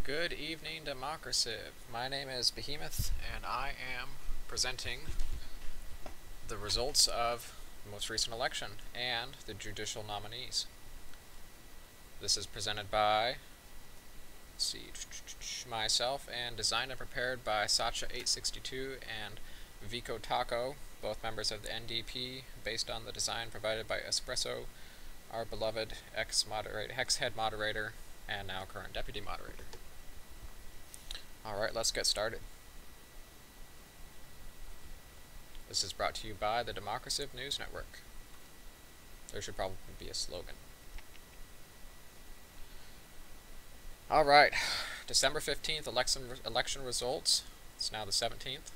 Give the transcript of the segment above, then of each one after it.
Good evening, Democraciv. My name is Behemoth, and I am presenting the results of the most recent election and the judicial nominees. This is presented by, myself, and designed and prepared by Sacha862 and Vico Taco, both members of the NDP, based on the design provided by Espresso, our beloved ex-head moderator, and now current deputy moderator. Alright, let's get started. This is brought to you by the Democraciv News Network. There should probably be a slogan. Alright, December 15th, election results. It's now the 17th.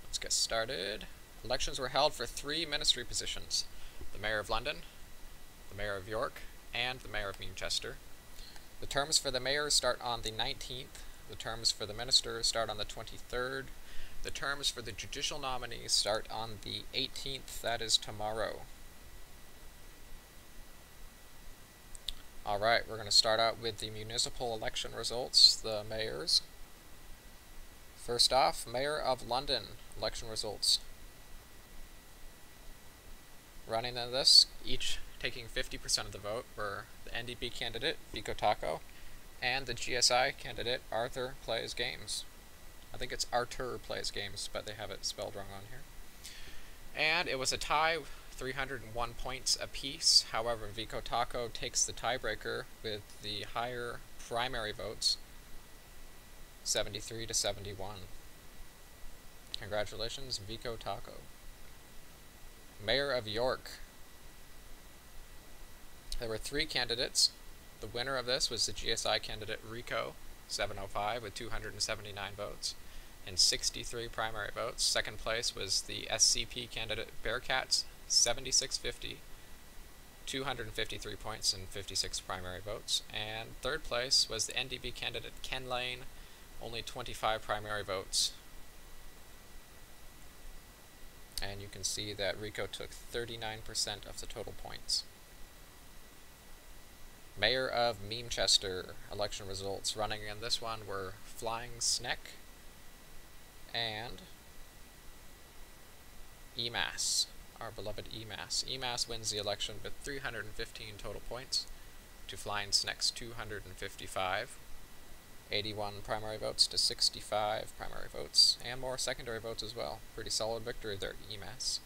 Let's get started. Elections were held for 3 ministry positions: the Mayor of London, the Mayor of York, and the Mayor of Manchester. The terms for the mayor start on the 19th. The terms for the minister start on the 23rd. The terms for the judicial nominees start on the 18th. That is tomorrow. Alright, we're going to start out with the municipal election results, the mayors. First off, Mayor of London election results. Running in this, each taking 50% of the vote, were the NDP candidate, Vico Taco, and the GSI candidate, Arthur Plays Games. I think it's Artur Plays Games, but they have it spelled wrong on here. And it was a tie, 301 points apiece. However, Vico Taco takes the tiebreaker with the higher primary votes, 73 to 71. Congratulations, Vico Taco. Mayor of York. There were 3 candidates. The winner of this was the GSI candidate Rico, 705, with 279 votes and 63 primary votes. Second place was the SCP candidate Bearcats, 7650, 253 points and 56 primary votes. And third place was the NDP candidate Ken Lane, only 25 primary votes. And you can see that Rico took 39% of the total points. Mayor of Manchester election results. Running in this one were Flying Sneck and EMAS, our beloved EMAS. EMAS wins the election with 315 total points to Flying Sneck's 255. 81 primary votes to 65 primary votes, and more secondary votes as well. Pretty solid victory there at EMAS.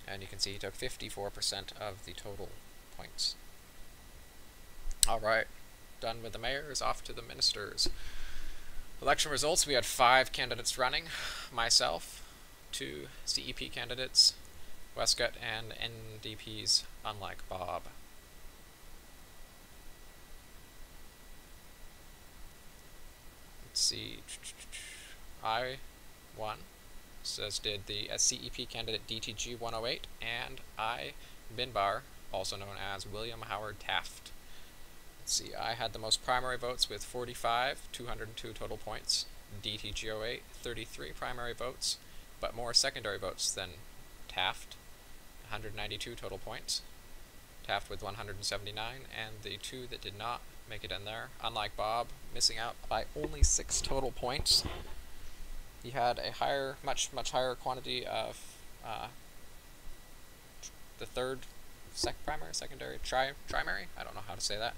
And you can see he took 54% of the total points. Alright, done with the mayors, off to the ministers. Election results, we had 5 candidates running. Myself, 2 CEP candidates, Westcott, and NDP's Unlike Bob. Let's see, I won. As did the CEP candidate DTG 108, and I, Binbar, also known as William Howard Taft. Let's see, I had the most primary votes with 45, 202 total points. DTG 08, 33 primary votes, but more secondary votes than Taft, 192 total points. Taft with 179, and the 2 that did not make it in there, Unlike Bob, missing out by only 6 total points. He had a much higher quantity of the third, primary? I don't know how to say that.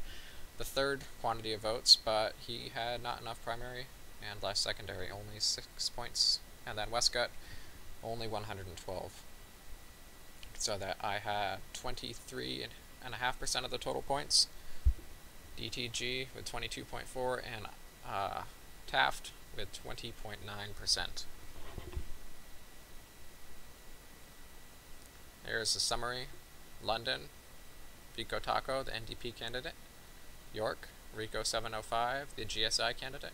The third quantity of votes, but he had not enough primary and less secondary, only 6 points. And then Westcott, only 112. So that I had 23.5% of the total points. DTG with 22.4, and Taft with 20.9%. Here's the summary. London, Vico Taco, the NDP candidate. York, Rico 705, the GSI candidate.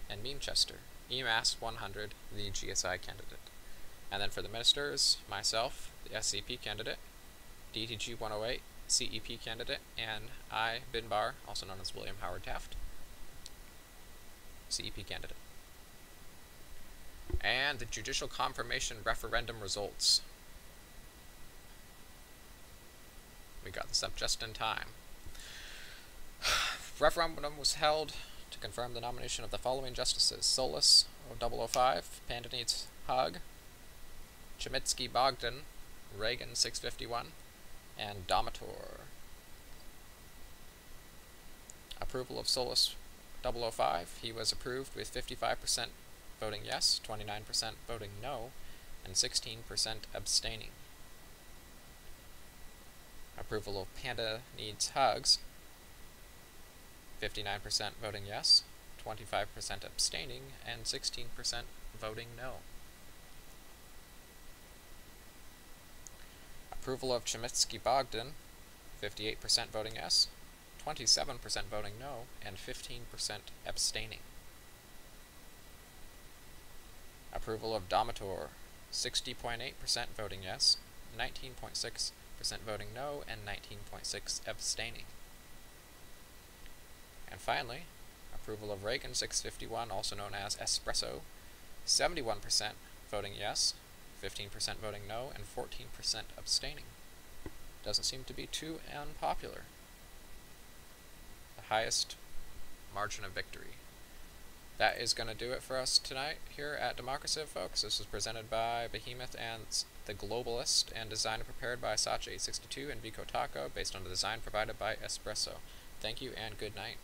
And Manchester, EMAS 100, the GSI candidate. And then for the ministers, myself, the SCP candidate, DTG 108, CEP candidate, and I, Binbar, also known as William Howard Taft, CEP candidate. And the judicial confirmation referendum results. We got this up just in time. referendum was held to confirm the nomination of the following justices: Solis 005, Panda Needs Hug, Chemitsky Bogdan, Reagan 651, and Domator. Approval of Solis 005, he was approved with 55% voting yes, 29% voting no, and 16% abstaining. Approval of Panda Needs Hugs, 59% voting yes, 25% abstaining, and 16% voting no. Approval of Chemitsky Bogdan, 58% voting yes, 27% voting no, and 15% abstaining. Approval of Domator, 60.8% voting yes, 19.6% voting no, and 19.6% abstaining. And finally, approval of Reagan 651, also known as Espresso, 71% voting yes, 15% voting no, and 14% abstaining. Doesn't seem to be too unpopular. The highest margin of victory. That is going to do it for us tonight here at Democraciv, folks. This was presented by Behemoth and The Globalist, and designed and prepared by Sacha862 and Vico Taco, based on the design provided by Espresso. Thank you and good night.